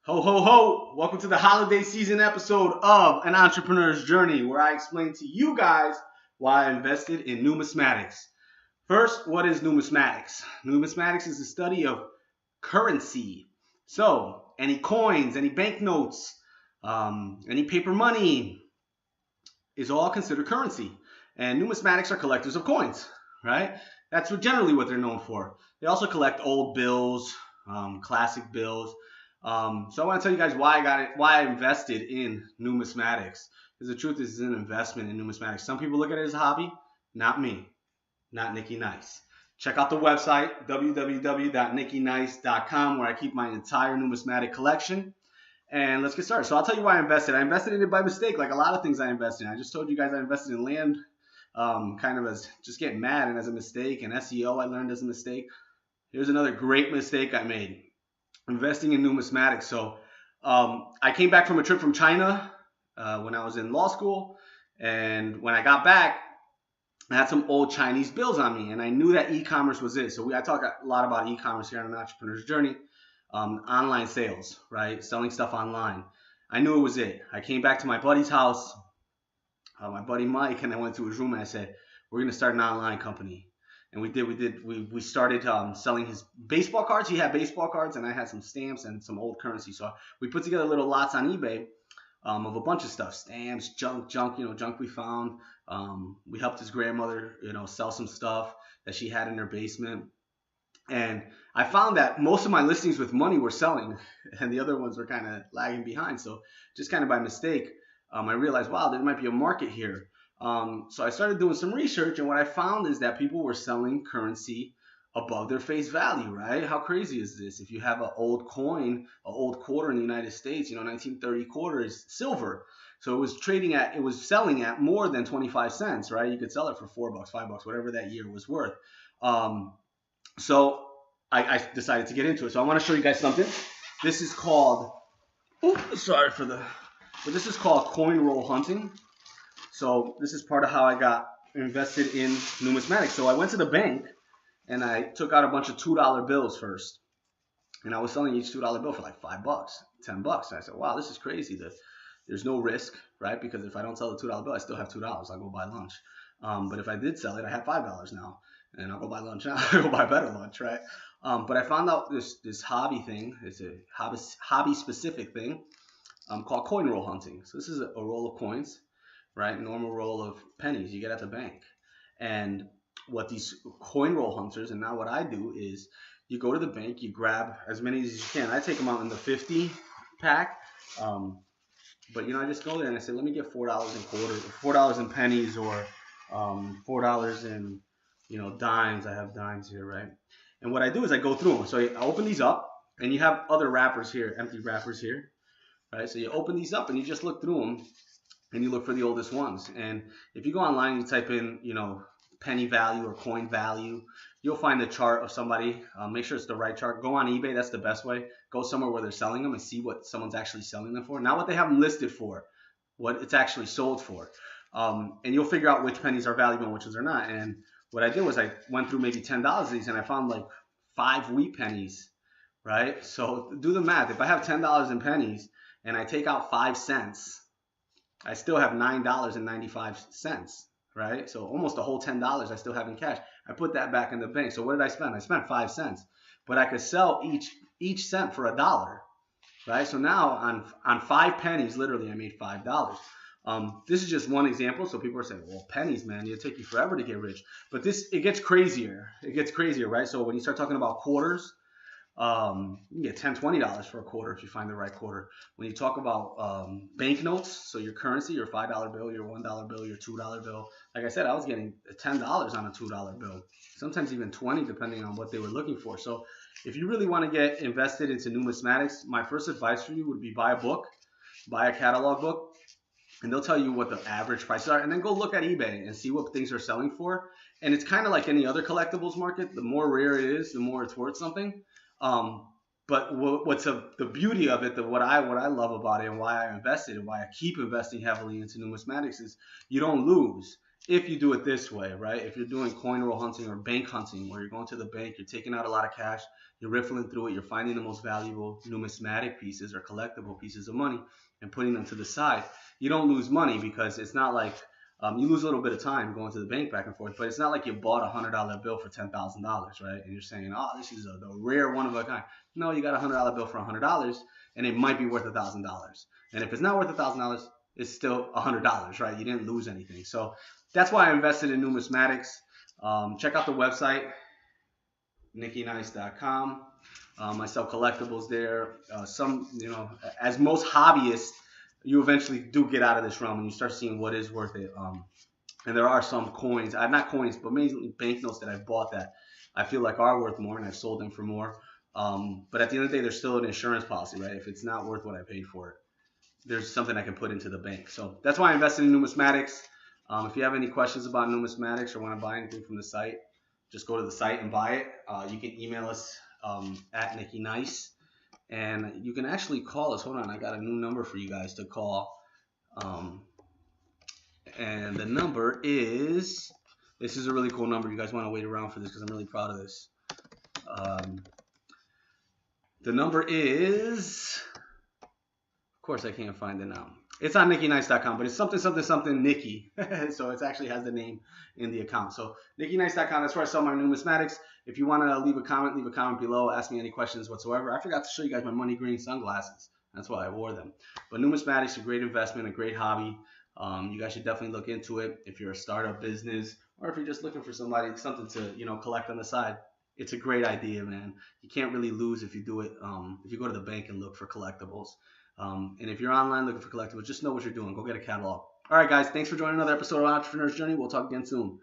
Ho, ho, ho! Welcome to the holiday season episode of An Entrepreneur's Journey, where I explain to you guys why I invested in numismatics. First, what is numismatics? Numismatics is the study of currency. So, any coins, any banknotes, any paper money is all considered currency. And numismatics are collectors of coins, right? That's generally what they're known for. They also collect old bills, classic bills. So I want to tell you guys why I invested in numismatics. Because the truth is, it's an investment in numismatics. Some people look at it as a hobby. Not me. Not Nicky Nice. Check out the website, www.nickynice.com, where I keep my entire numismatic collection. And let's get started. So I'll tell you why I invested. I invested in it by mistake, like a lot of things I invest in. I just told you guys I invested in land kind of as just getting mad and as a mistake. And SEO I learned as a mistake. Here's another great mistake I made. Investing in numismatics. So I came back from a trip from China when I was in law school, and when I got back, I had some old Chinese bills on me, and I knew that e-commerce was it. So I talk a lot about e-commerce here on An Entrepreneur's Journey, online sales, right? Selling stuff online. I knew it was it. I came back to my buddy's house, my buddy Mike, and I went to his room and I said, "We're going to start an online company." And we started selling his baseball cards. He had baseball cards, and I had some stamps and some old currency. So we put together little lots on eBay of a bunch of stuff, stamps, junk we found. We helped his grandmother, sell some stuff that she had in her basement. And I found that most of my listings with money were selling, and the other ones were kind of lagging behind. So just kind of by mistake, I realized, wow, there might be a market here. So I started doing some research, and what I found is that people were selling currency above their face value, right? How crazy is this? If you have an old coin, an old quarter in the United States, 1930 quarter is silver. So it was selling at more than 25 cents, right? You could sell it for $4, $5, whatever that year was worth. So I decided to get into it. So I want to show you guys something. This is called, this is called coin roll hunting. So this is part of how I got invested in numismatics. So I went to the bank and I took out a bunch of $2 bills first. And I was selling each $2 bill for like $5, $10. And I said, wow, this is crazy. There's no risk, right? Because if I don't sell the $2 bill, I still have $2. I'll go buy lunch. But if I did sell it, I have $5 now. And I'll go buy lunch now. I'll go buy better lunch, right? But I found out this hobby thing. It's a hobby-specific thing called coin roll hunting. So this is a roll of coins. Right, normal roll of pennies you get at the bank. And what these coin roll hunters, and now what I do is you go to the bank, you grab as many as you can. I take them out in the 50 pack, but I just go there and I say, let me get $4 in quarters, $4 in pennies, or $4 in dimes. I have dimes here, right? And what I do is I go through them. So I open these up, and you have other wrappers here, empty wrappers here, right? So you open these up and you just look through them. And you look for the oldest ones. And if you go online and you type in, penny value or coin value, you'll find a chart of somebody. Make sure it's the right chart. Go on eBay. That's the best way. Go somewhere where they're selling them and see what someone's actually selling them for. Not what they have them listed for, what it's actually sold for. And you'll figure out which pennies are valuable and which ones are not. And what I did was I went through maybe 10 of these, and I found like 5 wheat pennies, right? So do the math. If I have $10 in pennies and I take out 5 cents, I still have $9.95, right? So almost a whole $10 I still have in cash. I put that back in the bank. So what did I spend? I spent 5 cents, but I could sell each cent for $1, right? So now on 5 pennies, literally, I made $5. This is just one example. So people are saying, well, pennies, man, it'll take you forever to get rich. But it gets crazier. It gets crazier, right? So when you start talking about quarters, you can get $10, $20 for a quarter if you find the right quarter. When you talk about banknotes, so your currency, your $5 bill, your $1 bill, your $2 bill, like I said, I was getting $10 on a $2 bill, sometimes even $20 depending on what they were looking for. So if you really want to get invested into numismatics, my first advice for you would be buy a book, buy a catalog book, and they'll tell you what the average prices are, and then go look at eBay and see what things are selling for. And it's kind of like any other collectibles market. The more rare it is, the more it's worth something. But what's the beauty of it, what I love about it, and why I invested and why I keep investing heavily into numismatics is you don't lose. if you do it this way, right? If you're doing coin roll hunting or bank hunting, where you're going to the bank, you're taking out a lot of cash, you're riffling through it, you're finding the most valuable numismatic pieces or collectible pieces of money and putting them to the side. You don't lose money because it's not like you lose a little bit of time going to the bank back and forth, but it's not like you bought a $100 bill for $10,000, right? And you're saying, oh, this is the rare one of a kind. No, you got a $100 bill for $100, and it might be worth $1,000. And if it's not worth $1,000, it's still $100, right? You didn't lose anything. So that's why I invested in numismatics. Check out the website, nickinice.com. I sell collectibles there. As most hobbyists, you eventually do get out of this realm and you start seeing what is worth it. And there are some coins, not coins, but mainly banknotes that I've bought that I feel like are worth more, and I've sold them for more. But at the end of the day, there's still an insurance policy, right? If it's not worth what I paid for it, there's something I can put into the bank. So that's why I invested in numismatics. If you have any questions about numismatics or want to buy anything from the site, just go to the site and buy it. You can email us at nickinice, and you can actually call us. Hold on, I got a new number for you guys to call. And the number is, this is a really cool number. You guys want to wait around for this because I'm really proud of this. The number is, of course I can't find it now. It's on nickinice.com, but it's something Nicky. So it actually has the name in the account. So nickinice.com, that's where I sell my numismatics. If you want to leave a comment below. Ask me any questions whatsoever. I forgot to show you guys my money green sunglasses. That's why I wore them. But numismatics is a great investment, a great hobby. You guys should definitely look into it if you're a startup business or if you're just looking for something to collect on the side. It's a great idea, man. You can't really lose if you do it. If you go to the bank and look for collectibles. And if you're online looking for collectibles, just know what you're doing. Go get a catalog. All right, guys. Thanks for joining another episode of Entrepreneur's Journey. We'll talk again soon.